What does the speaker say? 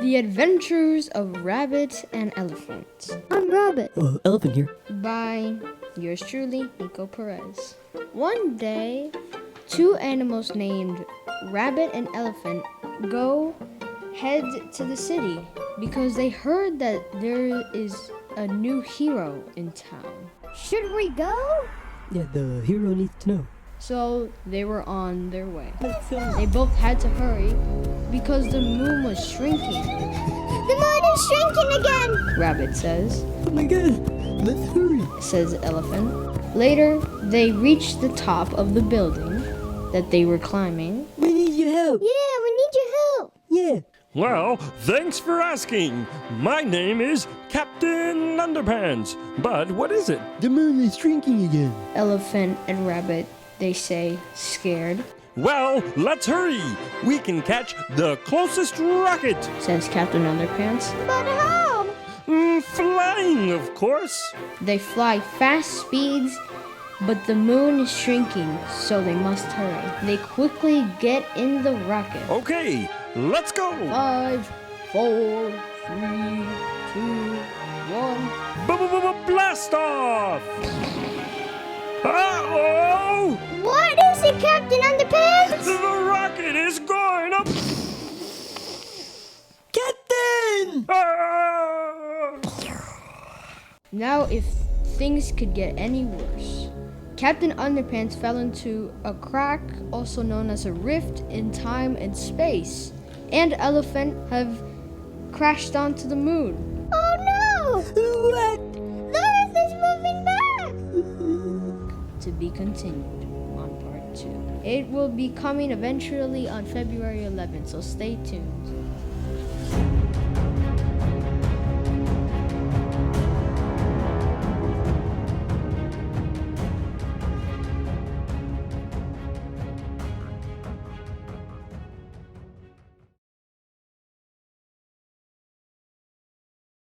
The Adventures of Rabbit and Elephant I'm Rabbit. Elephant here. by yours truly, Nico Perez. One day, two animals named Rabbit and Elephant head to the city because they heard that there is a new hero in town. Should we go? Yeah, the hero needs to know. So they were on their way. Let's go. They both had to hurry because the moon was shrinking, The moon is shrinking again. Rabbit says. Oh my god, let's hurry. Says Elephant. Later, they reached the top of the building that they were climbing. We need your help. Yeah, we need your help. Yeah. Well, thanks for asking. My name is Captain Underpants. But what is it? The moon is shrinking again. Elephant and Rabbit, they say, scared. Well, let's hurry. We can catch the closest rocket. Says Captain Underpants. But how? Flying, of course. They fly fast speeds, but the moon is shrinking, so they must hurry. They quickly get in the rocket. Okay, let's go. 5, 4, 3, 2, 1. Blast off! Uh-oh! What is it, Captain Underpants? The rocket is going up! Captain! Ah! Now, if things could get any worse, Captain Underpants fell into a crack, also known as a rift in time and space, and Elephant have crashed onto the moon. Oh no! What? The Earth is moving back. To be continued on part 2. It will be coming eventually on February 11th, so stay tuned.